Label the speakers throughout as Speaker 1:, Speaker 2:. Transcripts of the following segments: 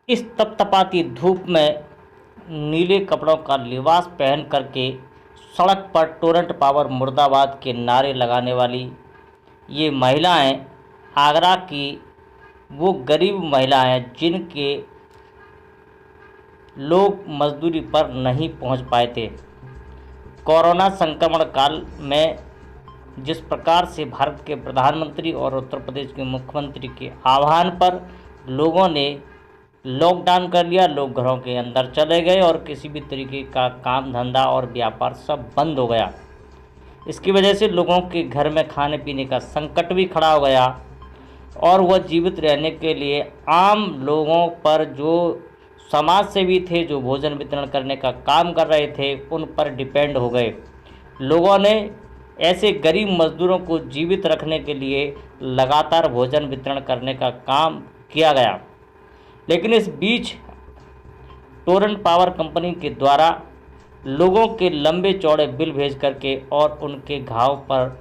Speaker 1: इस तपतपाती धूप में नीले कपड़ों का लिबास पहन करके सड़क पर टोरंट पावर मुर्दाबाद के नारे लगाने वाली ये महिलाएं आगरा की वो गरीब महिलाएं जिनके लोग मजदूरी पर नहीं पहुंच पाए थे। कोरोना संक्रमण काल में जिस प्रकार से भारत के प्रधानमंत्री और उत्तर प्रदेश के मुख्यमंत्री के आह्वान पर लोगों ने लॉकडाउन कर लिया, लोग घरों के अंदर चले गए और किसी भी तरीके का काम धंधा और व्यापार सब बंद हो गया। इसकी वजह से लोगों के घर में खाने पीने का संकट भी खड़ा हो गया और वह जीवित रहने के लिए आम लोगों पर जो समाज सेवी थे, जो भोजन वितरण करने का काम कर रहे थे, उन पर डिपेंड हो गए। लोगों ने ऐसे गरीब मजदूरों को जीवित रखने के लिए लगातार भोजन वितरण करने का काम किया गया। लेकिन इस बीच टोरंट पावर कंपनी के द्वारा लोगों के लंबे चौड़े बिल भेज करके और उनके घाव पर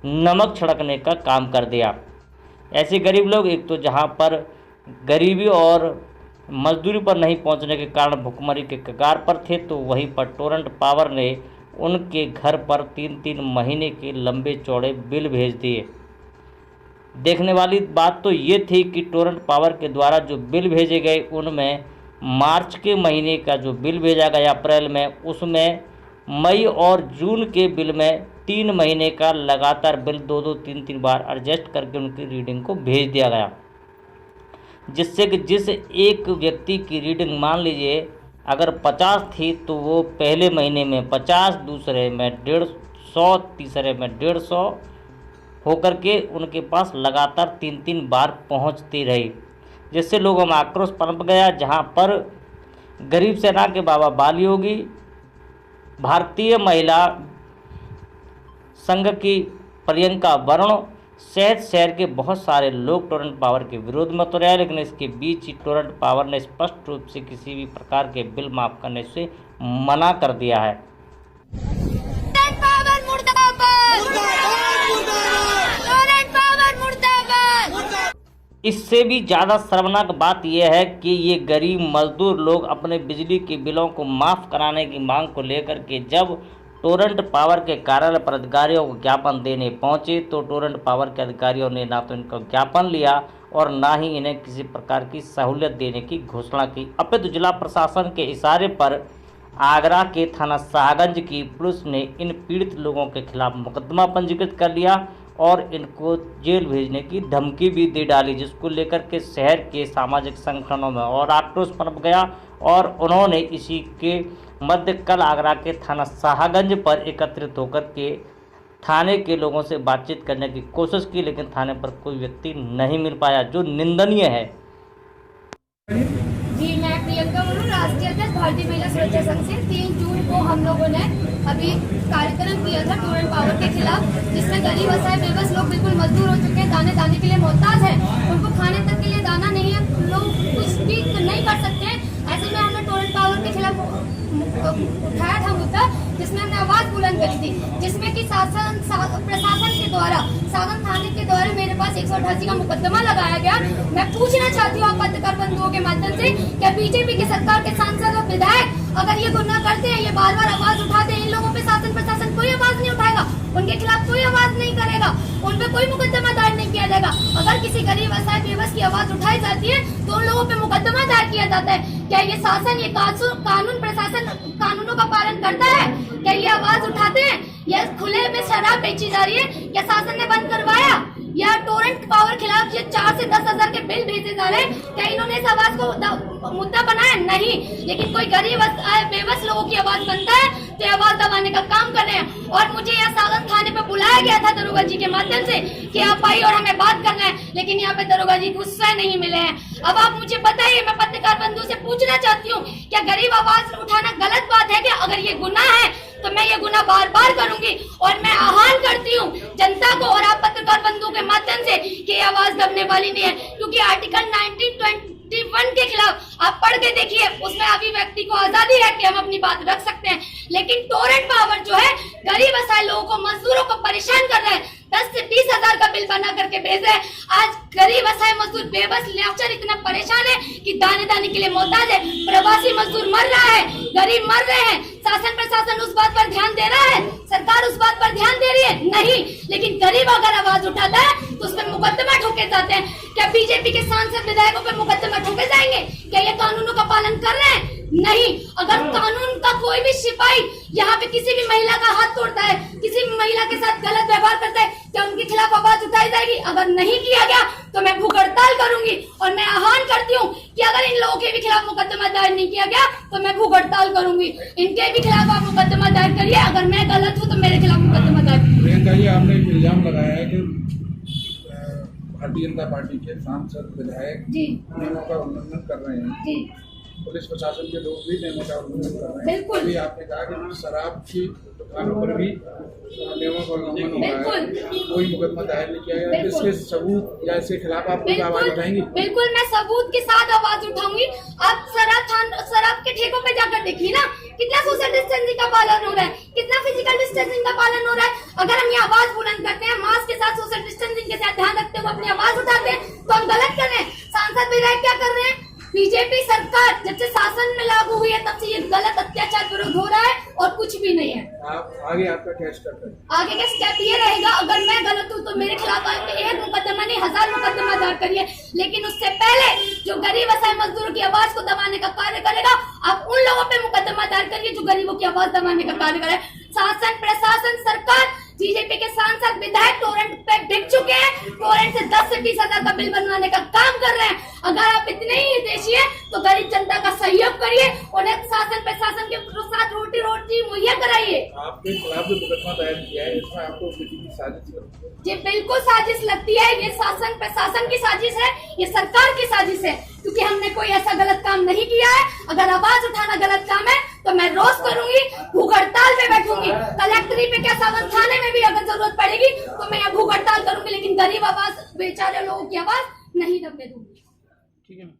Speaker 1: नमक छिड़कने का काम कर दिया। ऐसे गरीब लोग एक तो जहां पर गरीबी और मजदूरी पर नहीं पहुंचने के कारण भुखमरी के कगार पर थे, तो वहीं पर टोरंट पावर ने उनके घर पर 3-3 महीने के लंबे चौड़े बिल भेज दिए। देखने वाली बात तो ये थी कि टोरंट पावर के द्वारा जो बिल भेजे गए उनमें मार्च के महीने का जो बिल भेजा गया अप्रैल में, उसमें मई और जून के बिल में 3 महीने का लगातार बिल 2-2, 3-3 बार एडजस्ट करके उनकी रीडिंग को भेज दिया गया, जिससे कि जिस एक व्यक्ति की रीडिंग मान लीजिए अगर 50 थी तो वो पहले महीने में 50, दूसरे में 150, तीसरे में 150 होकर के उनके पास लगातार 3-3 बार पहुंचती रही, जिससे लोगों में आक्रोश पनप गया। जहां पर गरीब सेना के बाबा बाल योगी, भारतीय महिला संघ की प्रियंका वरुण सहित शहर के बहुत सारे लोग टोरंट पावर के विरोध में उतरे, लेकिन इसके बीच ही टोरंट पावर ने स्पष्ट रूप से किसी भी प्रकार के बिल माफ करने से मना कर दिया है। इससे भी ज़्यादा शर्मनाक बात यह है कि ये गरीब मजदूर लोग अपने बिजली के बिलों को माफ़ कराने की मांग को लेकर के जब टोरंट पावर के कार्यालय पर अधिकारियों को ज्ञापन देने पहुंचे, तो टोरंट पावर के अधिकारियों ने ना तो इनका ज्ञापन लिया और ना ही इन्हें किसी प्रकार की सहूलियत देने की घोषणा की। अपितु जिला प्रशासन के इशारे पर आगरा के थाना शाहगंज की पुलिस ने इन पीड़ित लोगों के खिलाफ मुकदमा पंजीकृत कर लिया और इनको जेल भेजने की धमकी भी दे डाली, जिसको लेकर के शहर के सामाजिक संगठनों में और आक्रोश पनप गया और उन्होंने इसी के मध्य कल आगरा के थाना शाहगंज पर एकत्रित होकर के थाने के लोगों से बातचीत करने की कोशिश की, लेकिन थाने पर कोई व्यक्ति नहीं मिल पाया, जो निंदनीय है।
Speaker 2: जी, मैं प्रियंका वरुण, राष्ट्रीय अध्यक्ष भारतीय महिला सुरक्षा संघ से 3 जून को हम लोगों ने अभी कार्यक्रम किया था टोरंट पावर के खिलाफ, जिसमें गरीब असहाय बेबस लोग बिल्कुल मजदूर हो चुके हैं, दाने के लिए मोहताज हैं, उनको खाने तक के लिए दाना नहीं है, लोग कुछ भी नहीं कर सकते हैं। ऐसे में हमने टोरंट पावर के खिलाफ उठाया था मुद्दा, जिसमें हमने आवाज बुलंद करी थी, जिसमें कि प्रशासन के द्वारा, साधन थाने के द्वारा मेरे पास 188 का मुकदमा लगाया गया। मैं पूछना चाहती हूँ आप पत्रकार बंधुओं के माध्यम से, क्या बीजेपी की सरकार के सांसद और विधायक अगर ये गुनाह करते हैं, ये बार बार आवाज उठाते हैं, इन लोगों पे शासन प्रशासन कोई आवाज नहीं उठाएगा, उनके खिलाफ कोई आवाज नहीं करेगा, उन पे कोई मुकदमा दायर नहीं किया जाएगा। अगर किसी गरीब असहाय बेबस की आवाज उठाई जाती है तो उन लोगों पे मुकदमा दायर किया जाता है। क्या ये शासन, ये कानून प्रशासन कानूनों का पालन करता है? क्या ये आवाज उठाते हैं? या खुले में शराब बेची जा रही है, क्या शासन ने बंद करवाया? या टोरंट पावर खिलाफ ये 4 से 10 हजार के बिल भेजे जा रहे हैं, क्या इन्होंने इस आवाज को मुद्दा बनाया? नहीं, लेकिन कोई गरीब बेबस लोगों की आवाज बनता है तो आवाज दबाने का काम कर रहे हैं। और मुझे यहाँ साधन थाने पे बुलाया गया था दरोगा जी के माध्यम से कि आप आई और हमें बात करना है, लेकिन यहाँ पे दरोगा जी गुस्सा नहीं मिले हैं। अब आप मुझे बताइए, मैं पत्रकार बंधु से पूछना चाहती हूँ, क्या गरीब आवाज उठाना गलत बात है? क्या अगर ये गुनाह है तो मैं ये गुनाह बार बार करूंगी और मैं आह्वान करती हूँ जनता को और आप पत्रकार बंधुओं के माध्यम से कि ये आवाज दबने वाली नहीं है, क्योंकि आर्टिकल 1921 के खिलाफ आप पढ़ के देखिए, उसमें अभिव्यक्ति को आजादी है कि हम अपनी बात रख सकते हैं। लेकिन टोरंट पावर जो है गरीब असहाय लोगों को, मजदूरों को परेशान कर रहा है, 10 से 20 हजार का बिल बना करके भेज रहे हैं। आज गरीब असहाय मजदूर बेबस लाचार इतना परेशान है कि दाने दाने के लिए मोहताज है। प्रवासी मजदूर मर रहा है, गरीब मर रहे हैं। शासन प्रशासन उस बात पर ध्यान दे रहा है, सरकार उस बात पर ध्यान दे रही है नहीं। लेकिन गरीब अगर आवाज उठाता है तो उस पर मुकदमा ठोके जाते हैं। क्या बीजेपी के सांसद विधायकों पर मुकदमा ठोके जाएंगे? क्या ये कानूनों का पालन कर रहे हैं? नहीं। अगर कानून का कोई भी सिपाही यहाँ पे किसी भी महिला का हाथ तोड़ता है, किसी भी महिला के साथ गलत व्यवहार करता है, क्या उनके खिलाफ आवाज उठाई जाएगी? अगर नहीं किया गया तो मैं भूख हड़ताल करूंगी। और मैं आह्वान करती हूँ कि अगर इन लोगों के भी खिलाफ मुकदमा दायर नहीं किया गया तो मैं भूख हड़ताल करूंगी। इनके भी खिलाफ आप मुकदमा दायर करिए। अगर मैं गलत हूँ तो मेरे खिलाफ मुकदमा दायर करिए।
Speaker 3: प्रियंका जी, आपने एक इल्जाम लगाया है कि भारतीय जनता पार्टी के सांसद विधायक नियमों का उल्लंघन कर रहे हैं।
Speaker 2: जी।
Speaker 3: पुलिस प्रशासन के लोग भी नियमों का उल्लंघन कर रहे हैं।
Speaker 2: बिल्कुल।
Speaker 3: अभी आपने कहा कि शराब की दुकानों पर भी नियमों का उल्लंघन हो रहा है, कोई मुकदमा दायर नहीं किया गया। इसके सबूत या इसके खिलाफ आप आवाज उठाएंगी?
Speaker 2: बिल्कुल, मैं सबूत के साथ आवाज उठाऊंगी। आप शराब के ठेकों पे जाकर देखिए ना, कितना सोशल डिस्टेंसिंग का पालन हो रहा है, कितना फिजिकल डिस्टेंसिंग का पालन हो रहा है। अगर हम ये आवाज बुलंद करते हैं, मास्क के साथ सोशल डिस्टेंसिंग के साथ ध्यान रखते हुए अपनी आवाज उठाते हैं, तो हम गलत कर रहे हैं। सांसद विधायक क्या कर रहे हैं? बीजेपी सरकार जब से शासन में लागू हुई है तब से ये गलत अत्याचार विरोध हो रहा है और कुछ भी नहीं है।
Speaker 3: आप आगे आपका क्या स्टेप है?
Speaker 2: आगे का स्टेप ये रहेगा, अगर मैं गलत हूँ तो मेरे खिलाफ एक मुकदमा नहीं 1000 मुकदमा दायर करिए। लेकिन उससे पहले जो गरीब असहाय मजदूरों की आवाज को दबाने का कार्य करेगा, आप उन लोगों पे मुकदमा दायर करिए जो गरीबों की आवाज दबाने का कार्य करे। शासन प्रशासन सरकार बीजेपी के सांसद विधायक टोरेंट पे बिक चुके हैं। टोरेंट से 10 से 20 हजार का बिल बनवाने का काम कर रहे हैं। अगर आप इतने ही हितैषी हैं तो गरीब जनता का सहयोग करिए, उन्हें शासन प्रशासन के साथ रोटी मुहैया कराइए।
Speaker 3: आपके खिलाफ जो मुकदमा दायर किया है, इसमें आपको किसी की साजिश लगती है?
Speaker 2: ये बिल्कुल साजिश लगती है। ये शासन प्रशासन की साजिश है, ये सरकार की साजिश है, क्योंकि हमने कोई ऐसा गलत काम नहीं किया है। अगर आवाज उठाना गलत काम है तो मैं रोज करूंगी, भूख हड़ताल पे बैठूंगी। कलेक्टरी पे क्या सावन थाने में भी अगर जरूरत पड़ेगी तो मैं यहाँ भूख हड़ताल करूंगी, लेकिन गरीब आवाज, बेचारे लोगों की आवाज नहीं दबने दूंगी।
Speaker 3: ठीक है।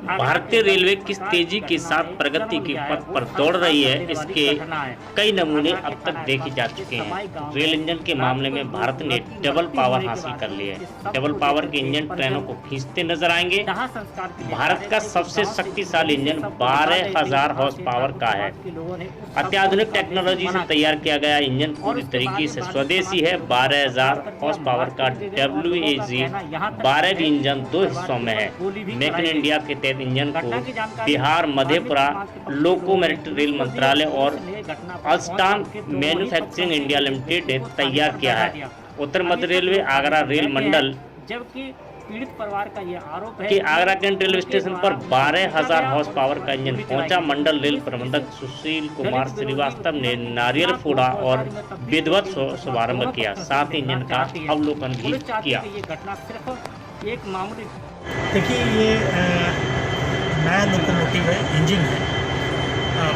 Speaker 1: भारतीय रेलवे किस तेजी के साथ प्रगति के पथ पर दौड़ रही है, इसके कई नमूने अब तक देखे जा चुके हैं। रेल इंजन के मामले में भारत ने डबल पावर हासिल कर लिया है। डबल पावर के इंजन ट्रेनों को खींचते नजर आएंगे। भारत का सबसे शक्तिशाली इंजन 12,000 हॉर्स पावर का है। अत्याधुनिक टेक्नोलॉजी से तैयार किया गया इंजन पूरी तरीके से स्वदेशी है। 12,000 हॉर्स पावर का WAG 12 भी इंजन 2 हिस्सों में है। मेक इन इंडिया के तहत इंजन को बिहार, मधेपुरा, लोको रेल मंत्रालय और अल्स्टॉम मैन्युफैक्चरिंग इंडिया लिमिटेड ने तैयार किया है। उत्तर मध्य रेलवे आगरा रेल मंडल
Speaker 4: जबकि पीड़ित परिवार का ये आरोप है
Speaker 1: कि आगरा कैंट रेलवे स्टेशन पर 12,000 हॉर्स पावर का इंजन पहुंचा। मंडल रेल प्रबंधक सुशील कुमार श्रीवास्तव ने नारियल फोड़ा और विधिवत शुभारंभ किया, साथ ही इंजन का अवलोकन भी किया।
Speaker 4: ये घटना सिर्फ एक मामूली,
Speaker 5: देखिए, ये नया लोकोमोटिव है, इंजन है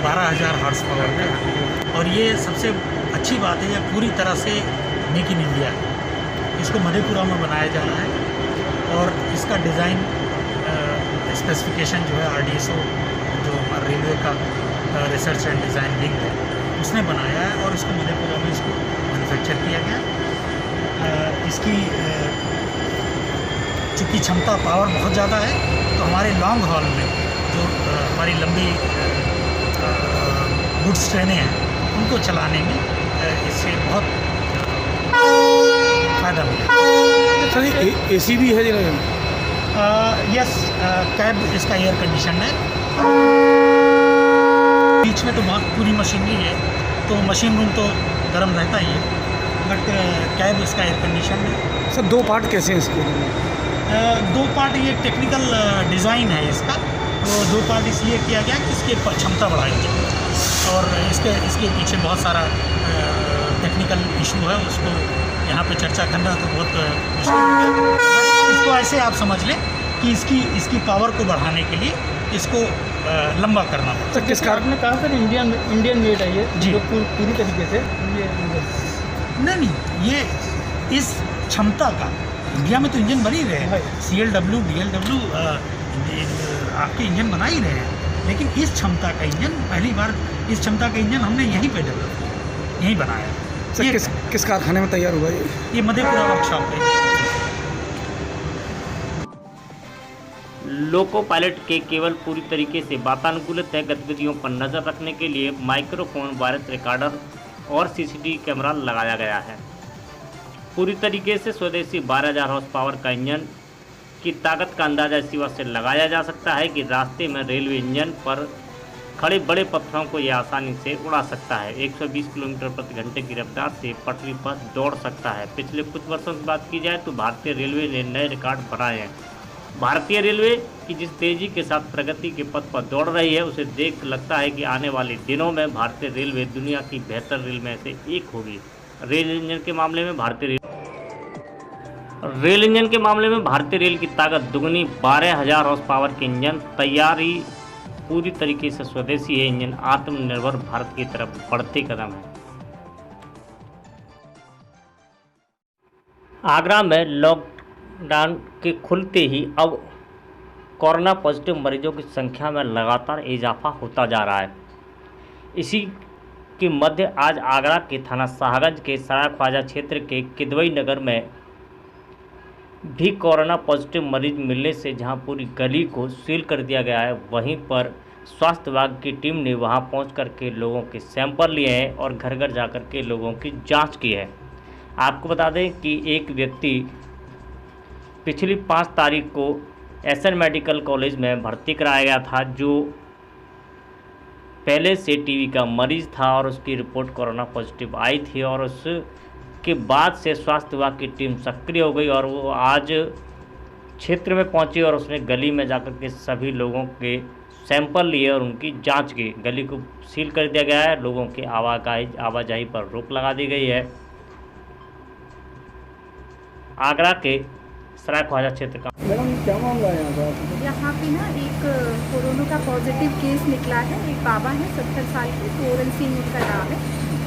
Speaker 5: 12,000 हॉर्स पावर का, और ये सबसे अच्छी बात है, ये पूरी तरह से मेक इन इंडिया है। इसको मधेपुरा में बनाया जा रहा है और इसका डिज़ाइन स्पेसिफिकेशन जो है RDSO जो रेलवे का रिसर्च एंड डिज़ाइन विंग है उसने बनाया है और इसको मधेपुरा में इसको मैन्युफैक्चर किया गया। इसकी चूँकि क्षमता पावर बहुत ज़्यादा है, तो हमारे लॉन्ग हॉल में जो हमारी लंबी गुड्स ट्रेनें हैं उनको चलाने में इससे बहुत फ़ायदा मिलेगा।
Speaker 3: सर, AC भी है जी?
Speaker 5: यस, कैब इसका एयर कंडीशन है। बीच में तो बहुत पूरी मशीनरी है, तो मशीन रूम तो गर्म रहता ही है, बट कैब इसका एयर कंडीशन है।
Speaker 3: सर, 2 पार्ट कैसे हैं इसके?
Speaker 5: 2 पार्ट, ये टेक्निकल डिज़ाइन है इसका, तो 2 पार्ट इसलिए किया गया कि इसकी क्षमता बढ़ाई जाए, और इसके पीछे बहुत सारा टेक्निकल इशू है, उसको यहाँ पे चर्चा करना तो बहुत मुश्किल। इसको ऐसे आप समझ लें कि इसकी पावर को बढ़ाने के लिए इसको लंबा करना पड़ता है।
Speaker 6: तो किस कारण ने कहा सर इंडियन मेड है ये
Speaker 5: जी,
Speaker 6: जो पूरी तरीके से ये
Speaker 5: नहीं, ये इस क्षमता का इंडिया में तो इंजन बन ही रहे हैं, CLW, DLW आपके इंजन बना ही रहे हैं, लेकिन इस क्षमता का इंजन पहली बार, इस क्षमता का इंजन हमने यहीं पे डेवलप किया, यहीं बनाया। ये
Speaker 6: किस कारखाने में तैयार हुआ
Speaker 5: ये मधेपुरा वर्कशॉप है।
Speaker 1: लोको पायलट के केवल पूरी तरीके से वातानुकूलित गतिविधियों पर नजर रखने के लिए माइक्रोफोन, वायरस रिकॉर्डर और सीसीटीवी कैमरा लगाया गया है। पूरी तरीके से स्वदेशी 12,000 हॉर्स पावर का इंजन की ताकत का अंदाजा इसी बात से लगाया जा सकता है कि रास्ते में रेलवे इंजन पर खड़े बड़े पत्थरों को यह आसानी से उड़ा सकता है। 120 किलोमीटर प्रति घंटे की रफ्तार से पटरी पर दौड़ सकता है। पिछले कुछ वर्षों की बात की जाए तो भारतीय रेलवे ने नए रिकॉर्ड बनाए हैं। भारतीय रेलवे की जिस तेजी के साथ प्रगति के पथ पर दौड़ रही है, उसे देख लगता है कि आने वाले दिनों में भारतीय रेलवे दुनिया की बेहतर रेल में से एक होगी। रेल इंजन के मामले में भारतीय रेल की ताकत दुगनी 12,000 हॉर्स पावर के इंजन तैयारी पूरी तरीके से स्वदेशी है। इंजन आत्मनिर्भर भारत की तरफ बढ़ते कदम है। आगरा में लॉकडाउन के खुलते ही अब कोरोना पॉजिटिव मरीजों की संख्या में लगातार इजाफा होता जा रहा है। इसी के मध्य आज आगरा के थाना शाहगंज के सराय ख्वाजा क्षेत्र के किदवई नगर में भी कोरोना पॉजिटिव मरीज मिलने से जहां पूरी गली को सील कर दिया गया है, वहीं पर स्वास्थ्य विभाग की टीम ने वहां पहुंच कर के लोगों के सैंपल लिए हैं और घर घर जाकर के लोगों की जांच की है। आपको बता दें कि एक व्यक्ति पिछली 5 तारीख को एसएन मेडिकल कॉलेज में भर्ती कराया गया था, जो पहले से टीबी का मरीज था और उसकी रिपोर्ट कोरोना पॉजिटिव आई थी और उसके बाद से स्वास्थ्य विभाग की टीम सक्रिय हो गई और वो आज क्षेत्र में पहुंची और उसने गली में जाकर के सभी लोगों के सैंपल लिए और उनकी जांच की। गली को सील कर दिया गया है। लोगों की आवाजाही पर रोक लगा दी गई है। आगरा के सराय ख्वाजा क्षेत्र का
Speaker 6: मैडम क्या मामला है
Speaker 7: यहाँ पे ना एक कोरोना का पॉजिटिव केस निकला है। एक बाबा है 70 साल के, तोरण सिंह उनका नाम है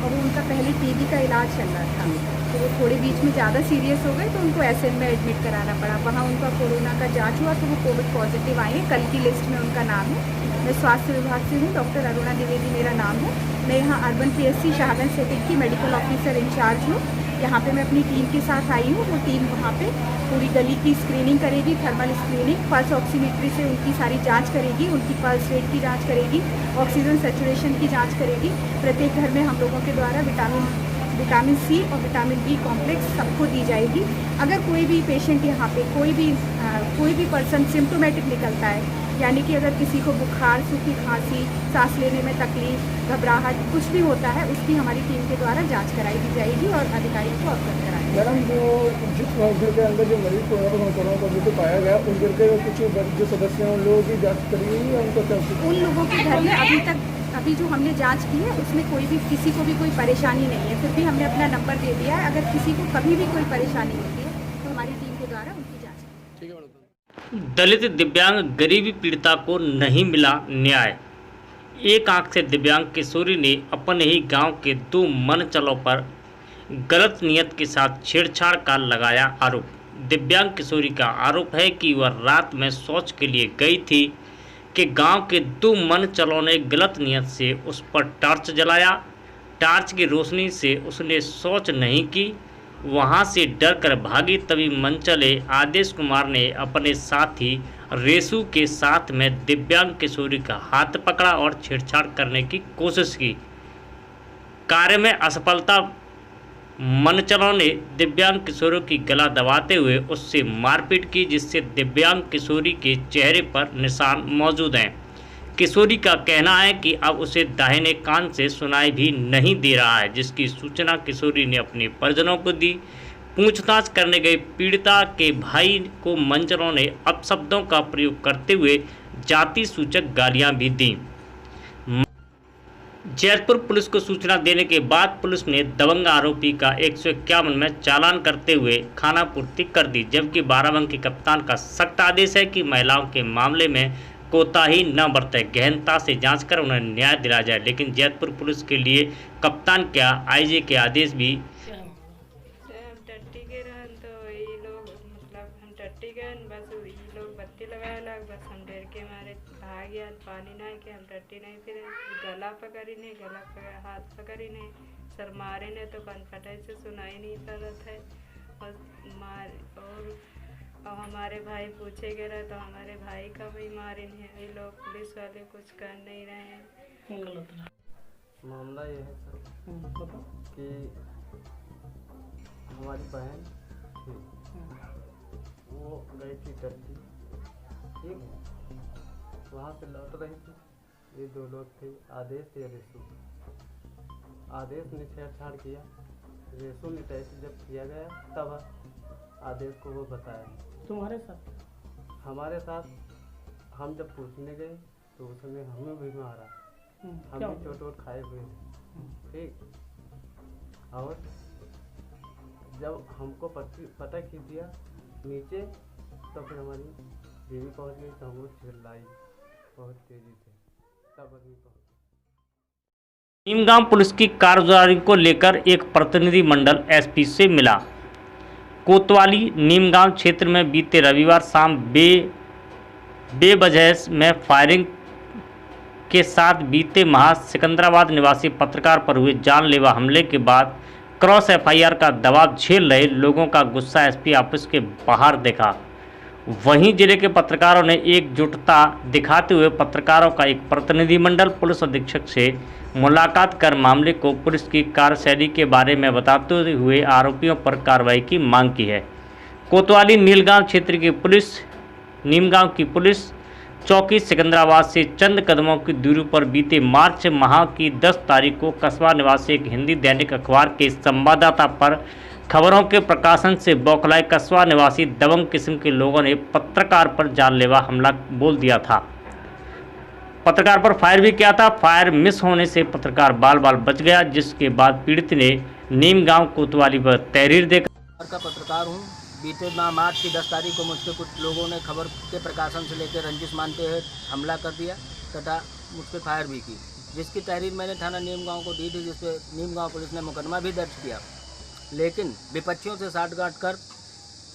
Speaker 7: और उनका पहले टीबी का इलाज चल रहा था, तो वो थोड़े बीच में ज़्यादा सीरियस हो गए तो उनको एसएन में एडमिट कराना पड़ा। वहाँ उनका कोरोना का जांच हुआ तो वो कोविड पॉजिटिव आए। कल की लिस्ट में उनका नाम है। मैं स्वास्थ्य विभाग से हूँ, डॉक्टर अरुणा द्विवेदी मेरा नाम है। मैं यहाँ अर्बन PSC शाहगंज सेक्टर की मेडिकल ऑफिसर इंचार्ज हूँ। यहाँ पे मैं अपनी टीम के साथ आई हूँ। वो टीम वहाँ पे पूरी गली की स्क्रीनिंग करेगी, थर्मल स्क्रीनिंग, पल्स ऑक्सीमीट्री से उनकी सारी जांच करेगी, उनकी पल्स रेट की जांच करेगी, ऑक्सीजन सैचुरेशन की जांच करेगी। प्रत्येक घर में हम लोगों के द्वारा विटामिन C और विटामिन B कॉम्प्लेक्स सबको दी जाएगी। अगर कोई भी पेशेंट यहाँ पे कोई भी पर्सन सिम्टोमेटिक निकलता है, यानी कि अगर किसी को बुखार, सूखी खांसी, सांस लेने में तकलीफ, घबराहट कुछ भी होता है, उसकी हमारी टीम के द्वारा जांच कराई दी जाएगी और अधिकारियों को अवगत कराएंगे।
Speaker 6: मैडम जिस घर के अंदर जो मरीज कोरोना पॉजिटिव पाया गया, उन घर के कुछ जो सदस्य हैं उन लोगों की जाँच करी हुई है उनको?
Speaker 7: उन लोगों के घर में अभी जो हमने जांच की है उसमें किसी को भी कोई परेशानी नहीं है। फिर भी हमने अपना नंबर दे दिया है। अगर किसी को कभी भी कोई परेशानी होती है तो हमारी टीम के द्वारा उनकी जांच की।
Speaker 6: ठीक है मैडम।
Speaker 1: दलित दिव्यांग गरीबी पीड़िता को नहीं मिला न्याय। एक आंख से दिव्यांग किशोरी ने अपने ही गांव के 2 मनचलों पर गलत नियत के साथ छेड़छाड़ का लगाया आरोप। दिव्यांग किशोरी का आरोप है कि वह रात में शौच के लिए गई थी कि गांव के 2 मनचलों ने गलत नियत से उस पर टार्च जलाया। टार्च की रोशनी से उसने शौच नहीं की, वहां से डर कर भागी। तभी मनचले आदेश कुमार ने अपने साथी रेसू के साथ में दिव्यांग किशोरी का हाथ पकड़ा और छेड़छाड़ करने की कोशिश की। कार्य में असफलता मनचलों ने दिव्यांग किशोरी की गला दबाते हुए उससे मारपीट की, जिससे दिव्यांग किशोरी के चेहरे पर निशान मौजूद हैं। किशोरी का कहना है कि अब उसे दाहिने कान से सुनाई भी नहीं दे रहा है, जिसकी सूचना किशोरी ने अपने परिजनों को दी। पूछताछ करने गए पीड़िता के भाई को मनचलों ने अपशब्दों का प्रयोग करते हुए जाति सूचक गालियां भी दी। जैतपुर पुलिस को सूचना देने के बाद पुलिस ने दबंग आरोपी का 151 में चालान करते हुए खानापूर्ति कर दी, जबकि बाराबंकी कप्तान का सख्त आदेश है कि महिलाओं के मामले में कोताही न बरते, गहनता से जांच कर उन्हें न्याय दिलाया जाए। लेकिन जैतपुर पुलिस के लिए कप्तान क्या आईजी के आदेश भी
Speaker 8: बत्ती लगाए लग बस हम डर के मारे भाग गया। पानी नहीं के हम टट्टी नहीं फिर गला पकड़ी नहीं, हाथ पकड़ी नहीं, सर मारे ने तो कनफटाई से सुनाई नहीं पड़त है और अब हमारे भाई पूछे गए रहे तो हमारे भाई का भी मारे नहीं है। ये लोग पुलिस वाले कुछ कर नहीं रहे हैं।
Speaker 9: मामला ये है सर कि हमारी बहन थी, वो गई थी टर्की, ठीक है, वहाँ से लौट रही थी। ये दो लोग थे, आदेश या रेसू। आदेश ने छेड़छाड़ किया, रेसू ने टेस्ट जब किया गया तब आदेश को वो बताया।
Speaker 4: तुम्हारे साथ?
Speaker 9: हमारे साथ हम जब पूछने गए तो उस समय हमें भी मारा, हम भी चोट वोट खाए हुए थे, ठीक। और जब हमको पता खींच दिया नीचे तो फिर हमारी बीवी पहुंच गई तो हम लोग चिल्लाई बहुत तेजी से, तब आदमी पहुंच।
Speaker 1: नीमगांव पुलिस की कार्रवाई को लेकर एक प्रतिनिधि मंडल एसपी से मिला। कोतवाली नीमगांव क्षेत्र में बीते रविवार शाम बेवजह में फायरिंग के साथ बीते माह सिकंदराबाद निवासी पत्रकार पर हुए जानलेवा हमले के बाद क्रॉस एफआईआर का दबाव झेल रहे लोगों का गुस्सा एसपी ऑफिस के बाहर देखा। वहीं जिले के पत्रकारों ने एकजुटता दिखाते हुए पत्रकारों का एक प्रतिनिधिमंडल पुलिस अधीक्षक से मुलाकात कर मामले को पुलिस की कार्यशैली के बारे में बताते हुए आरोपियों पर कार्रवाई की मांग की है। कोतवाली नीलगांव क्षेत्र की पुलिस नीमगांव की पुलिस चौकी सिकंदराबाद से चंद कदमों की दूरी पर बीते मार्च माह की 10 तारीख को कस्बा निवासी एक हिंदी दैनिक अखबार के संवाददाता पर खबरों के प्रकाशन से बौखलाए कस्बा निवासी दबंग किस्म के लोगों ने पत्रकार पर जानलेवा हमला बोल दिया था। पत्रकार पर फायर भी किया था। फायर मिस होने से पत्रकार बाल बाल बच गया, जिसके बाद पीड़ित ने नीमगांव कोतवाली पर तहरीर देकर
Speaker 10: का पत्रकार हूं। बीते मार्च की 10 तारीख को मुझसे कुछ लोगों ने खबर के प्रकाशन से लेकर रंजिश मानते हुए हमला कर दिया तथा मुझ पर फायर भी की, जिसकी तहरीर मैंने थाना नीमगांव को दी थी, जिस पर नीमगांव पुलिस ने मुकदमा भी दर्ज किया। लेकिन विपक्षियों से साठगांठ कर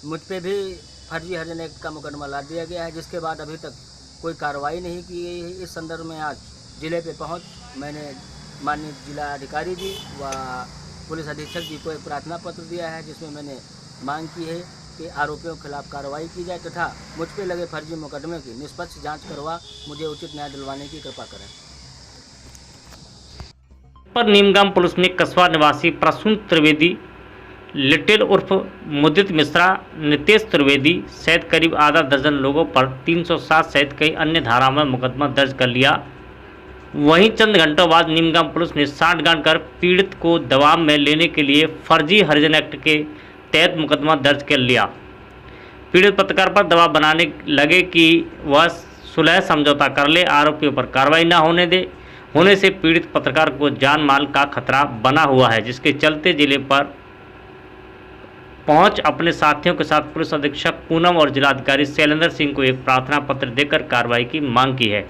Speaker 10: मुझ पर भी फर्जी हरिजन एक्ट का मुकदमा ला दिया गया है, जिसके बाद अभी तक कोई कार्रवाई नहीं की गई है। इस संदर्भ में आज जिले पे पहुंच मैंने माननीय जिला अधिकारी जी व पुलिस अधीक्षक जी को एक प्रार्थना पत्र दिया है, जिसमें मैंने मांग की है कि आरोपियों के खिलाफ कार्रवाई की जाए तथा मुझ पर लगे फर्जी मुकदमे की निष्पक्ष जांच करवा मुझे उचित न्याय दिलवाने की कृपा करें।
Speaker 1: पर नीमगांव पुलिस ने कस्बा निवासी प्रसून त्रिवेदी, लिटिल उर्फ मुदित मिश्रा, नितेश त्रिवेदी सहित करीब आधा दर्जन लोगों पर 307 सहित कई अन्य धाराओं में मुकदमा दर्ज कर लिया। वहीं चंद घंटों बाद नीमगांव पुलिस ने साठगांठ कर पीड़ित को दबाव में लेने के लिए फर्जी हरिजन एक्ट के तहत मुकदमा दर्ज कर लिया। पीड़ित पत्रकार पर दबाव बनाने लगे कि वह सुलह समझौता कर ले, आरोपियों पर कार्रवाई न होने से पीड़ित पत्रकार को जान माल का खतरा बना हुआ है, जिसके चलते जिले पर पहुंच अपने साथियों के साथ पुलिस अधीक्षक पूनम और जिलाधिकारी शैलेंद्र सिंह को एक प्रार्थना पत्र देकर कार्रवाई की मांग की है।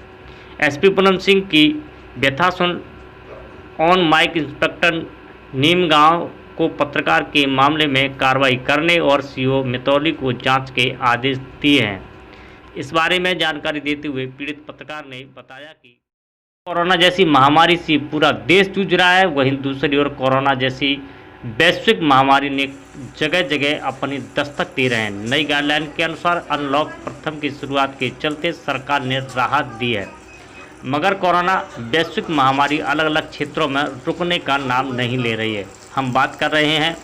Speaker 1: एसपी पूनम सिंह की व्यथा सुन ऑन माइक इंस्पेक्टर नीमगांव को पत्रकार के मामले में कार्रवाई करने और सीओ मितौली को जांच के आदेश दिए हैं। इस बारे में जानकारी देते हुए पीड़ित पत्रकार ने बताया कि कोरोना जैसी महामारी से पूरा देश जूझ रहा है, वहीं दूसरी ओर कोरोना जैसी वैश्विक महामारी ने जगह जगह अपनी दस्तक दे रहे हैं। नई गाइडलाइन के अनुसार अनलॉक प्रथम की शुरुआत के चलते सरकार ने राहत दी है, मगर कोरोना वैश्विक महामारी अलग अलग क्षेत्रों में रुकने का नाम नहीं ले रही है। हम बात कर रहे हैं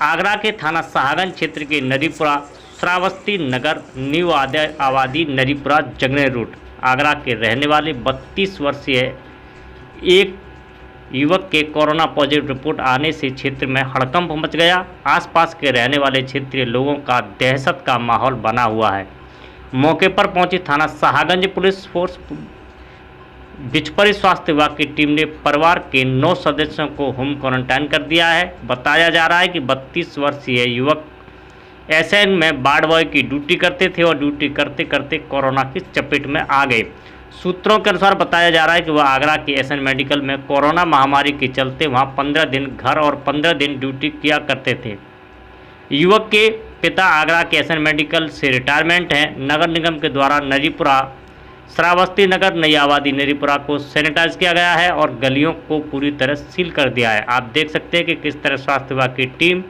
Speaker 1: आगरा के थाना शाहगंज क्षेत्र के नरीपुरा श्रावस्ती नगर न्यू आबादी नरीपुरा जंगने रूट आगरा के रहने वाले 32 वर्षीय एक युवक के कोरोना पॉजिटिव रिपोर्ट आने से क्षेत्र में हड़कंप मच गया। आसपास के रहने वाले क्षेत्रीय लोगों का दहशत का माहौल बना हुआ है। मौके पर पहुंची थाना शाहगंज पुलिस फोर्स बिचपरी स्वास्थ्य विभाग की टीम ने परिवार के 9 सदस्यों को होम क्वारंटाइन कर दिया है। बताया जा रहा है कि 32 वर्षीय युवक एसएन में वार्ड बॉय की ड्यूटी करते थे और ड्यूटी करते करते कोरोना की चपेट में आ गए। सूत्रों के अनुसार बताया जा रहा है कि वह आगरा के एसएन मेडिकल में कोरोना महामारी के चलते वहां 15 दिन घर और 15 दिन ड्यूटी किया करते थे। युवक के पिता आगरा के एसएन मेडिकल से रिटायरमेंट हैं। नगर निगम के द्वारा नरीपुरा श्रावस्ती नगर नई आबादी नरीपुरा को सैनिटाइज किया गया है और गलियों को पूरी तरह सील कर दिया है। आप देख सकते हैं कि किस तरह स्वास्थ्य विभाग की टीम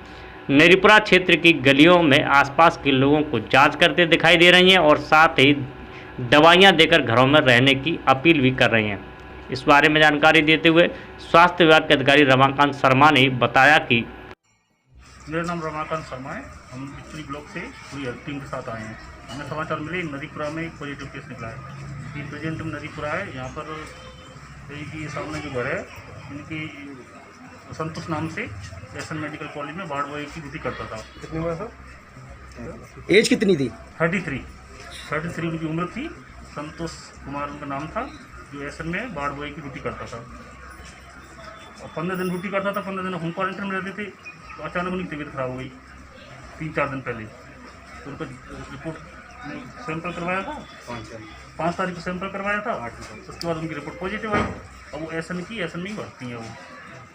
Speaker 1: नरीपुरा क्षेत्र की गलियों में आसपास के लोगों को जांच करते दिखाई दे रही हैं और साथ ही दवाइयां देकर घरों में रहने की अपील भी कर रही हैं। इस बारे में जानकारी देते हुए स्वास्थ्य विभाग के अधिकारी रमाकांत शर्मा ने बताया कि
Speaker 11: मेरा नाम रमाकांत शर्मा है। हम पिछली ब्लॉक से पूरी हेल्थ टीम के साथ आए हैं। हमें समाचार मिले नदीपुरा में एक पॉजिटिव केस निकला है। ये प्रेजेंट नदीपुरा है। यहाँ पर ये सामने जो घर है इनकी संतोष नाम से एसएन मेडिकल कॉलेज में वार्ड बॉय की ड्यूटी करता था।
Speaker 6: कितनी उम्र सर?
Speaker 10: एज कितनी थी?
Speaker 11: 33 उनकी उम्र थी। संतोष कुमार उनका नाम था, जो एसएन में वार्ड बॉय की ड्यूटी करता था और 15 दिन ड्यूटी करता था। 15 दिन होम क्वारंटाइन में रहते थे। तो अचानक उनकी तबीयत खराब हो गई 3-4 दिन पहले। तो उनका रिपोर्ट सैंपल करवाया था 5 तारीख को सैंपल करवाया था। उसके बाद उनकी रिपोर्ट पॉजिटिव आई। अब वो एसएन में ही भर्ती है वो,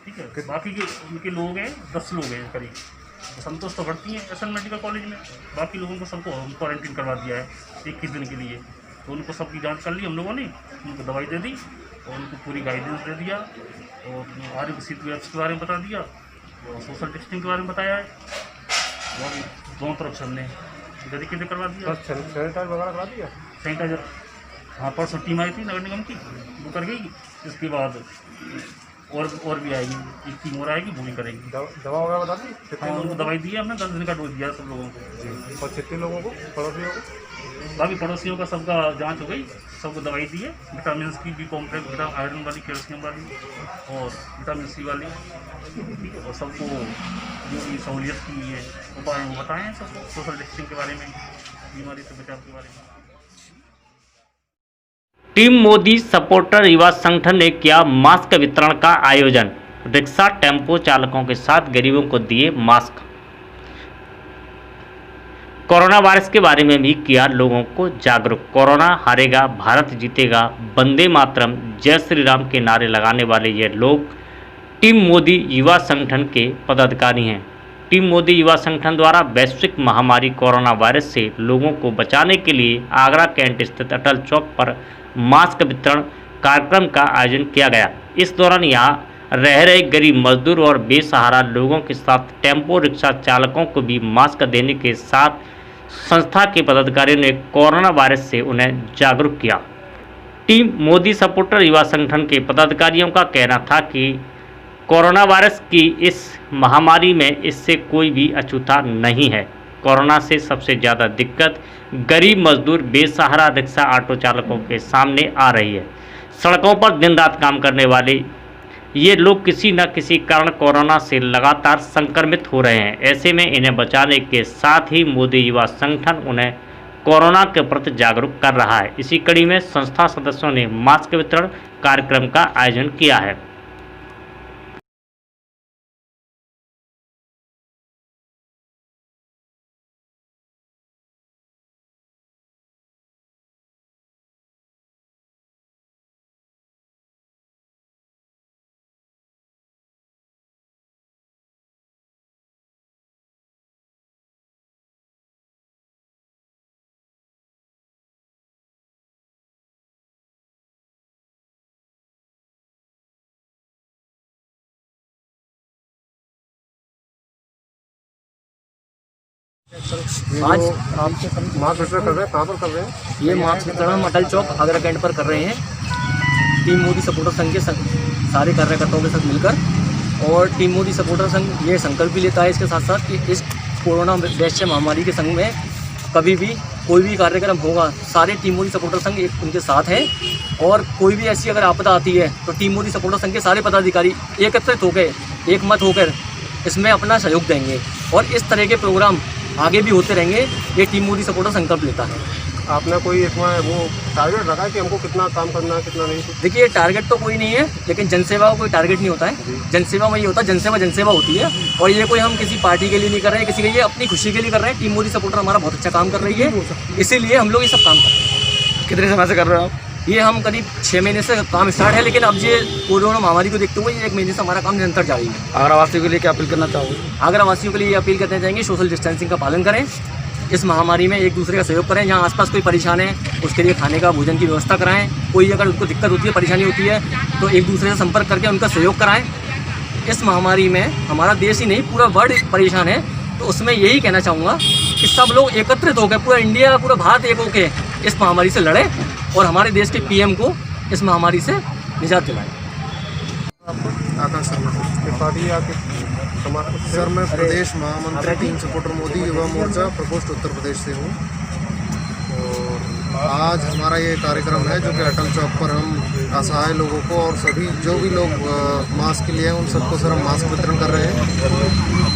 Speaker 11: ठीक है। बाकी के उनके लोग हैं 10 लोग हैं करीब। तो संतोष तो भर्ती हैं एसएन मेडिकल कॉलेज में। बाकी लोगों को सबको होम क्वारंटीन करवा दिया है 21 दिन के लिए। तो उनको सबकी जांच कर ली हम लोगों ने, उनको दवाई दे दी और उनको पूरी गाइडेंस दे दिया और आरोग्य सेतु ऐप्स के बारे में बता दिया और सोशल डिस्टेंसिंग के बारे में बताया है। और दोनों तरफ से हमने तरीके से करवा दिया।
Speaker 6: सैनिटाइज वगैरह करा दिया?
Speaker 11: सैनिटाइजर हाँ, परसों टीम आई थी नगर निगम की, वो कर गई। इसके बाद और भी आएगी, एक टीम और आएगी, वो भी करेगी।
Speaker 6: दवा वगैरह बता दी?
Speaker 11: हाँ, उनको दवाई दी है हमने, 10 दिन का डोज दिया सब लोगों को।
Speaker 6: और कितने लोगों को? पड़ोसियों को?
Speaker 11: बाकी पड़ोसियों का सबका जांच हो गई, सबको दवाई दी है। विटामिन की भी कॉम्प्लेक्स, आयरन वाली, कैल्शियम वाली और विटामिन सी वाली, ठीक है। और सबको जो भी सहूलियत की है उपाय वो बताएँ हैं सबको, सोशल डिस्टेंसिंग के बारे में, बीमारी से बचाव के बारे में।
Speaker 1: टीम मोदी सपोर्टर युवा संगठन ने किया मास्क वितरण का आयोजन। रिक्शा टेम्पो चालकों के साथ गरीबों को दिए मास्क। कोरोना वायरस के बारे में भी किया लोगों को जागरूक। कोरोना हारेगा, भारत जीतेगा, वंदे मातरम, जय श्री राम के नारे लगाने वाले ये लोग टीम मोदी युवा संगठन के पदाधिकारी हैं। टीम मोदी युवा संगठन द्वारा वैश्विक महामारी कोरोना वायरस से लोगों को बचाने के लिए आगरा कैंट स्थित अटल चौक पर मास्क वितरण कार्यक्रम का आयोजन किया गया। इस दौरान यहाँ रह रहे गरीब मजदूर और बेसहारा लोगों के साथ टेम्पो रिक्शा चालकों को भी मास्क देने के साथ संस्था के पदाधिकारियों ने कोरोना वायरस से उन्हें जागरूक किया। टीम मोदी सपोर्टर युवा संगठन के पदाधिकारियों का कहना था कि कोरोना वायरस की इस महामारी में इससे कोई भी अछूता नहीं है। कोरोना से सबसे ज़्यादा दिक्कत गरीब मजदूर, बेसहारा रिक्शा ऑटो चालकों के सामने आ रही है। सड़कों पर दिन रात काम करने वाले ये लोग किसी न किसी कारण कोरोना से लगातार संक्रमित हो रहे हैं। ऐसे में इन्हें बचाने के साथ ही मोदी युवा संगठन उन्हें कोरोना के प्रति जागरूक कर रहा है। इसी कड़ी में संस्था सदस्यों ने मास्क वितरण कार्यक्रम का आयोजन किया है।
Speaker 10: आज
Speaker 6: आपके मास्क वितरण कर रहे हैं, कहाँ पर कर रहे हैं?
Speaker 10: ये मास्क वितरण हम अटल चौक आगरा कैंट पर कर रहे हैं। टीम मोदी सपोर्टर संघ के सारे कार्यकर्ताओं के साथ मिलकर। और टीम मोदी सपोर्टर संघ ये संकल्प भी लेता है इसके साथ साथ कि इस कोरोना वैश्विक महामारी के संघ में कभी भी कोई भी कार्यक्रम होगा, सारे टीम मोदी सपोर्टर संघ उनके साथ हैं। और कोई भी ऐसी अगर आपदा आती है तो टीम मोदी सपोर्टर संघ के सारे पदाधिकारी एकत्रित होकर, एक मत होकर इसमें अपना सहयोग देंगे। और इस तरह के प्रोग्राम आगे भी होते रहेंगे, ये टीम मोदी सपोर्टर संकल्प लेता है।
Speaker 6: आपने कोई इसमें वो टारगेट रखा है कि हमको कितना काम करना है, कितना नहीं?
Speaker 10: देखिए, टारगेट तो कोई नहीं है, लेकिन जनसेवा का कोई टारगेट नहीं होता है। जनसेवा में ये होता है, जनसेवा होती है। और ये कोई हम किसी पार्टी के लिए नहीं कर रहे हैं, किसी के लिए अपनी खुशी के लिए कर रहे हैं। टीम मोदी सपोर्टर हमारा बहुत अच्छा काम कर रही है, इसीलिए हम लोग ये सब काम कर रहे हैं।
Speaker 6: कितने समय से कर रहे हो आप?
Speaker 10: ये हम करीब 6 महीने से काम स्टार्ट है, लेकिन अब ये कोरोना महामारी को देखते हुए 1 महीने से हमारा काम निरंतर जारी है।
Speaker 6: आगरा वासियों के लिए क्या अपील करना चाहोगे?
Speaker 10: आगरा वासियों के लिए ये अपील करना चाहेंगे, सोशल डिस्टेंसिंग का पालन करें
Speaker 12: इस महामारी में एक दूसरे का सहयोग करें। जहाँ आसपास कोई परेशान है उसके लिए खाने का भोजन की व्यवस्था कराएं। कोई अगर उनको दिक्कत होती है, परेशानी होती है तो एक दूसरे से संपर्क करके उनका सहयोग कराएं। इस महामारी में हमारा देश ही नहीं पूरा वर्ल्ड परेशान है, तो उसमें यही कहना चाहूँगा कि सब लोग एकत्रित होकर, पूरा इंडिया, पूरा भारत एक होकर इस महामारी से लड़े और हमारे देश के पीएम को इस महामारी से निजात दिलाएं।
Speaker 13: आकाश शर्मा सर, मैं प्रदेश महामंत्री टीम सपोर्टर मोदी युवा मोर्चा प्रकोष्ठ उत्तर प्रदेश से हूँ। और आज हमारा ये कार्यक्रम है जो कि अटल चौक पर हम असहाय लोगों को और सभी जो भी लोग मास्क के लिए हैं उन सबको सर हम मास्क वितरण कर रहे हैं,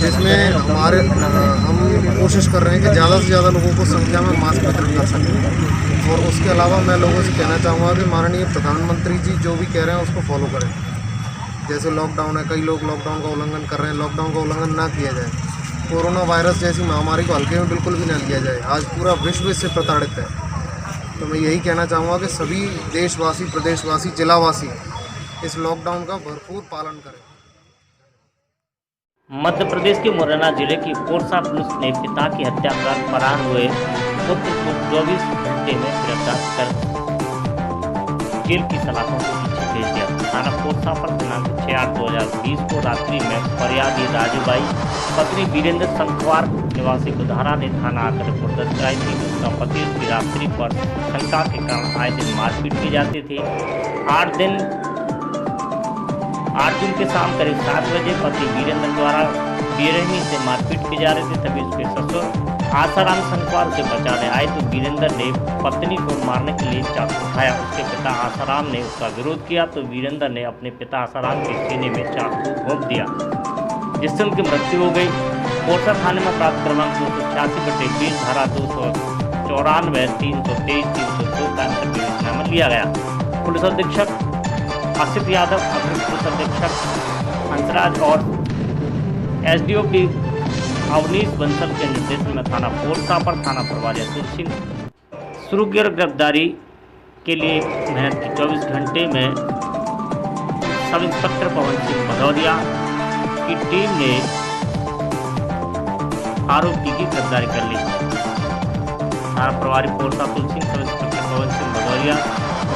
Speaker 13: जिसमें हम कोशिश कर रहे हैं कि ज़्यादा से ज़्यादा लोगों को संख्या में मास्क वितरण कर सकें। और उसके अलावा मैं लोगों से कहना चाहूँगा कि माननीय प्रधानमंत्री जी जो भी कह रहे हैं उसको फॉलो करें। जैसे लॉकडाउन है, कई लोग लॉकडाउन का उल्लंघन कर रहे हैं, लॉकडाउन का उल्लंघन ना किया जाए। कोरोना वायरस जैसी महामारी को हल्के में बिल्कुल भी ना लिया जाए। आज पूरा विश्व इससे प्रताड़ित है, तो मैं यही कहना चाहूँगा कि सभी देशवासी, प्रदेशवासी, जिलावासी इस लॉकडाउन का भरपूर पालन करें।
Speaker 1: मध्य प्रदेश के मुरैना जिले की पोरसा पुलिस ने पिता की हत्या कर फरार हुए पुत्र को 24 घंटे में गिरफ्तार कर जेल की सलाखों के पीछे भेज दिया। थाना पोरसा पर दिनांक 6/8/2020 को रात्रि में फरियादी राजूबाई पत्नी वीरेंद्र संखवार निवासी बुधारा ने थाना आकर रिपोर्ट दर्ज कराई थी। उसका पति उसकी रात्रि पर शंका के कारण आए दिन मारपीट की जाती थी। 8 जून के शाम करीब 7 बजे पति वीरेंद्र द्वारा बेरहमी से मारपीट की जा रही थी। तभी उसके ससुर आसाराम संखवार से बचाने आए तो वीरेंद्र ने पत्नी को मारने के लिए चाकू उठाया। उसके पिता आसाराम ने उसका विरोध किया तो वीरेंद्र ने अपने पिता आसाराम के सीने में चाकू घोंप दिया, जिससे उनकी मृत्यु हो गई। पोरसा थाने में प्राप्त क्रमांक 286/20 धारा 294, 323, 302 का विवेचना में लिया गया। पुलिस अधीक्षक आसिफ यादव, अतिरिक्त पुलिस अधीक्षक हंसराज और एसडीओपी अवनीश बंसल के निर्देशन में थाना पोरसा पर थाना प्रभारी अतुल सिंह शुरू की गिरफ्तारी के लिए मेहनत की। 24 घंटे में सब इंस्पेक्टर पवन सिंह भदौरिया की टीम ने आरोपी की गिरफ्तारी कर ली। थाना प्रभारी Porsa Atul Singh, sub inspector Pawan Singh Bhadauria,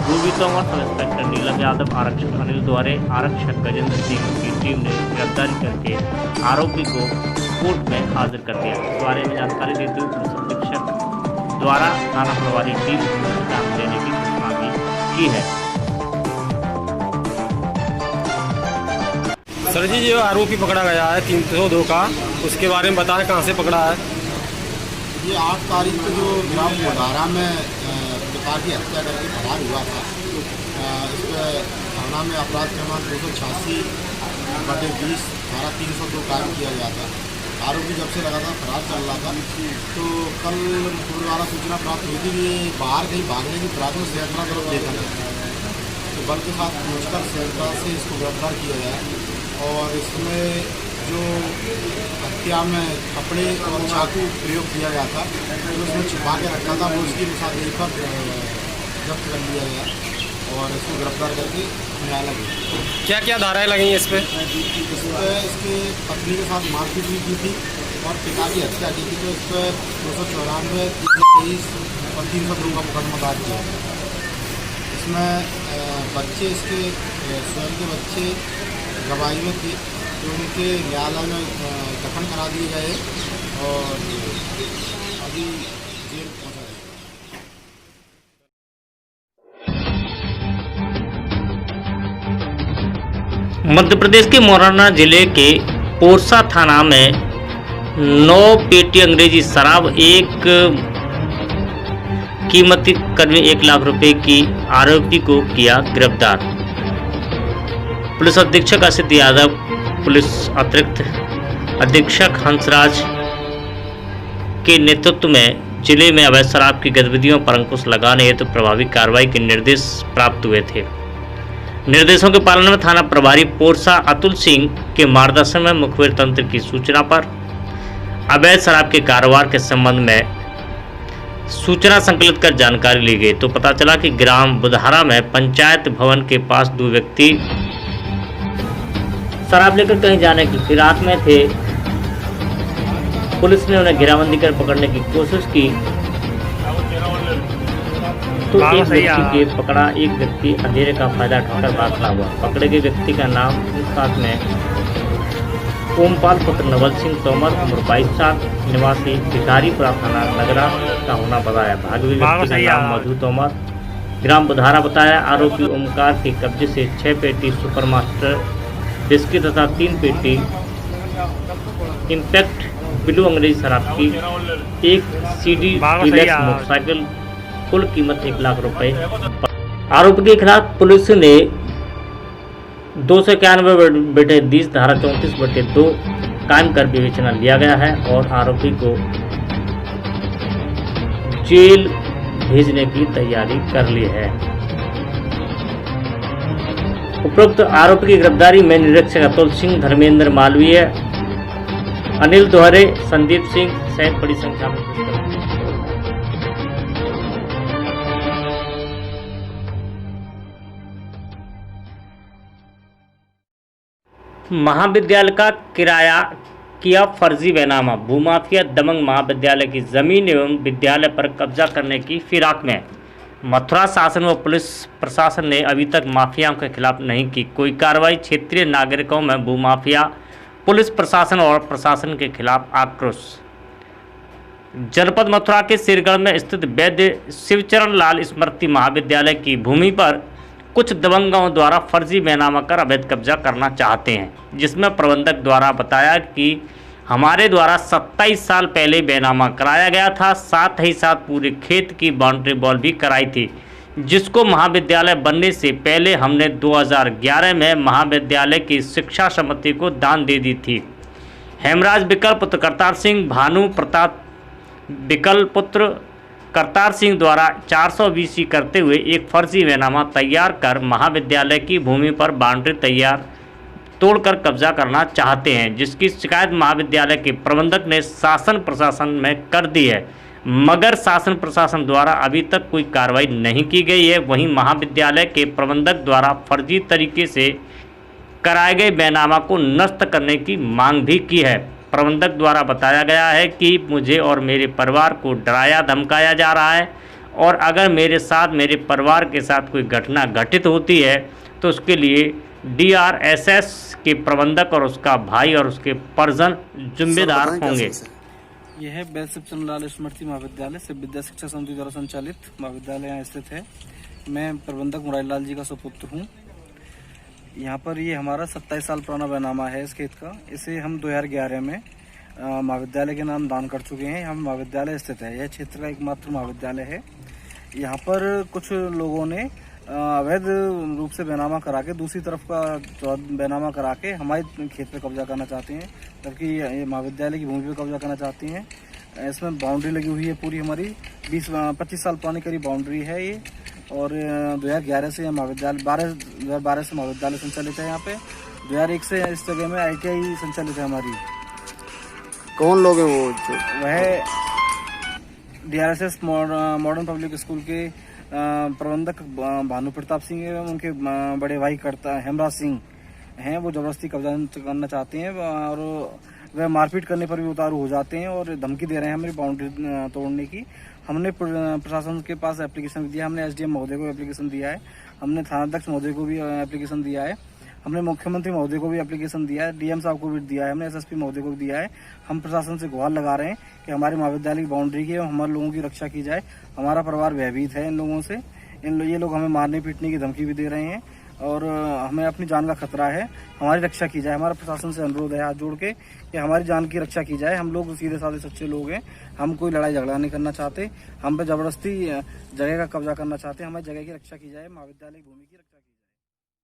Speaker 1: Ruby Tomar, sub inspector नीलम यादव, आरक्षक अनिल द्वारे, आरक्षक गजेंद्र सिंह की टीम ने गिरफ्तारी करके आरोपी को कोर्ट में हाजिर कर दिया। इस बारे में जानकारी देते हुए पुलिस अधीक्षक द्वारा थाना प्रभारी टीम को इंतजाम देने की घोषणा भी की है।
Speaker 14: सर जी, जो आरोपी पकड़ा गया है 302 का, उसके बारे में बताएं कहाँ से पकड़ा है?
Speaker 15: ये 8 तारीख को जो ग्राम बुधारा में पिता की हत्या करके फरार हुआ था, इस पर थाना में अपराध क्रमांक 286/20 धारा 302 कायम किया गया था। आरोपी जब से लगातार फरार चल रहा था, तो कल मुखबिर द्वारा सूचना प्राप्त हुई थी कि बाहर कहीं भागने की फिराक में सेंट्रा तरफ लेकर गया, तो बल के साथ पहुँचकर सेंट्रा से इसको गिरफ्तार किया गया। और इसमें जो हत्या में कपड़े और चाकू प्रयोग किया गया था, जो उसमें छुपा के रखा था, वो उसकी मुसाफिरी पर जब्त कर लिया गया और इसको गिरफ्तार करके न्यायालय भेजा।
Speaker 14: क्या क्या धाराएं लगी इस पर?
Speaker 15: इस पर इसके पत्नी के साथ मारपीट भी की थी और पिता की हत्या की थी, तो इस पर 294, 323 और 302 का मुकदमा दायर किया। इसमें बच्चे, इसके स्वयं के बच्चे गवाही में थे, तो उनके न्यायालय में दफन करा दिए गए और अभी जेल पहुँचा गए।
Speaker 1: मध्य प्रदेश के मुरैना जिले के पोरसा थाना में 9 पेटी अंग्रेजी शराब, एक कीमती करीब 1 लाख रुपए की आरोपी को किया गिरफ्तार। पुलिस अधीक्षक आसिफ यादव, पुलिस अतिरिक्त अधीक्षक हंसराज के नेतृत्व में जिले में अवैध शराब की गतिविधियों पर अंकुश लगाने हेतु प्रभावी कार्रवाई के निर्देश प्राप्त हुए थे। निर्देशों के पालन में थाना प्रभारी पोरसा अतुल सिंह के मार्गदर्शन में मुखबिर तंत्र की सूचना पर अवैध शराब के कारोबार के संबंध में सूचना संकलित कर जानकारी ली गई, तो पता चला कि ग्राम बुधारा में पंचायत भवन के पास 2 व्यक्ति शराब लेकर कहीं जाने की फिराक में थे। पुलिस ने उन्हें घेराबंदी कर पकड़ने की कोशिश की तो एक व्यक्ति के पकड़ा एक व्यक्ति अंधेरे का फायदा उठाकर भागता हुआ। पकड़े गए व्यक्ति का नाम साथ में ओमपाल पुत्र नवल सिंह तोमर उम्र 22 साल निवासी भिखारीपुरा थाना नगरा का होना बताया। भागे व्यक्ति का नाम मधु तोमर ग्राम बुधारा बताया। आरोपी ओमकार के कब्जे से 6 पेटी सुपर मास्टर बिस्किट तथा 3 पेटी इम्पैक्ट ब्लू अंग्रेजी शराब की एक सीडी डीलक्स मोटरसाइकिल कुल कीमत 1 लाख रुपए। आरोपी के खिलाफ पुलिस ने 291 बटे 20 धारा 34 बटे 2 कायम कर विवेचना लिया गया है और आरोपी को जेल भेजने की तैयारी कर ली है। उपरोक्त आरोपी की गिरफ्तारी में निरीक्षक अतुल सिंह, धर्मेंद्र मालवीय, अनिल दोहरे, संदीप सिंह सहित बड़ी संख्या में महाविद्यालय का किराया किया फर्जी बैनामा। भूमाफिया दबंग महाविद्यालय की जमीन एवं विद्यालय पर कब्जा करने की फिराक में। मथुरा शासन व पुलिस प्रशासन ने अभी तक माफियाओं के खिलाफ नहीं की कोई कार्रवाई। क्षेत्रीय नागरिकों में भूमाफिया, पुलिस प्रशासन और प्रशासन के खिलाफ आक्रोश। जनपद मथुरा के सिरगढ़ में स्थित वैद्य शिवचरण लाल स्मृति महाविद्यालय की भूमि पर कुछ दबंगों द्वारा फर्जी बैनामा कर अवैध कब्जा करना चाहते हैं, जिसमें प्रबंधक द्वारा बताया कि हमारे द्वारा 27 साल पहले बैनामा कराया गया था, साथ ही साथ पूरे खेत की बाउंड्री वॉल भी कराई थी, जिसको महाविद्यालय बनने से पहले हमने 2011 में महाविद्यालय की शिक्षा समिति को दान दे दी थी। हेमराज विकल पुत्र करतार सिंह, भानु प्रताप विकल पुत्र करतार सिंह द्वारा 420 करते हुए एक फर्जी बैनामा तैयार कर महाविद्यालय की भूमि पर बाउंड्री तैयार तोड़कर कब्जा करना चाहते हैं, जिसकी शिकायत महाविद्यालय के प्रबंधक ने शासन प्रशासन में कर दी है, मगर शासन प्रशासन द्वारा अभी तक कोई कार्रवाई नहीं की गई है। वहीं महाविद्यालय के प्रबंधक द्वारा फर्जी तरीके से कराए गए बैनामा को नष्ट करने की मांग भी की है। प्रबंधक द्वारा बताया गया है कि मुझे और मेरे परिवार को डराया धमकाया जा रहा है और अगर मेरे साथ मेरे परिवार के साथ कोई घटना घटित होती है तो उसके लिए DRSS के प्रबंधक और उसका भाई और उसके परिजन जिम्मेदार होंगे।
Speaker 6: यह है वैद्य शिवचरण लाल स्मृति महाविद्यालय से विद्या शिक्षा समिति द्वारा संचालित महाविद्यालय यहाँ स्थित है। मैं प्रबंधक मुरारी लाल जी का सुपुत्र हूँ। यहाँ पर ये हमारा 27 साल पुराना बैनामा है इस खेत का। इसे हम 2011 में महाविद्यालय के नाम दान कर चुके हैं। हम महाविद्यालय स्थित है, यह क्षेत्र का एकमात्र महाविद्यालय है। यहाँ पर कुछ लोगों ने अवैध रूप से बैनामा करा के दूसरी तरफ का बैनामा करा के हमारे खेत पे कब्जा करना चाहते हैं, जबकि ये महाविद्यालय की भूमि पे कब्जा करना चाहते हैं। इसमें बाउंड्री लगी हुई है पूरी, हमारी 20-25 साल पुरानी करीब बाउंड्री है ये। और 2011 से महाविद्यालय 2012 से महाविद्यालय संचालित है। यहाँ पे 2001 से इस जगह में ITI संचालित है हमारी।
Speaker 13: कौन लोग हैं वो?
Speaker 6: वह DRSS मॉडर्न पब्लिक स्कूल के प्रबंधक भानु प्रताप सिंह एवं उनके बड़े भाई हेमराज सिंह हैं। वो जबरदस्ती कब्जा करना चाहते हैं और वह मारपीट करने पर भी उतारू हो जाते हैं और धमकी दे रहे हैं हमारी बाउंड्री तोड़ने की। हमने प्रशासन के पास एप्लीकेशन दिया, हमने SDM महोदय को एप्लीकेशन दिया है, हमने थानाध्यक्ष महोदय को भी एप्लीकेशन दिया है, हमने मुख्यमंत्री महोदय को भी एप्लीकेशन दिया है, DM साहब को भी दिया है, हमने SSP महोदय को भी दिया है। हम प्रशासन से गुहार लगा रहे हैं कि हमारे महाविद्यालय की बाउंड्री की और हमारे लोगों की रक्षा की जाए। हमारा परिवार भयभीत है इन लोगों से। ये लोग हमें मारने पीटने की धमकी भी दे रहे हैं और हमें अपनी जान का खतरा है। हमारी रक्षा की जाए। हमारा प्रशासन से अनुरोध है हाथ जोड़ के कि हमारी जान की रक्षा की जाए। हम लोग सीधे साधे सच्चे लोग हैं, हम कोई लड़ाई झगड़ा नहीं करना चाहते। हम पे जबरदस्ती जगह का कब्जा करना चाहते हैं। हमारी जगह की रक्षा की जाए, महाविद्यालय की भूमि की रक्षा की जाए।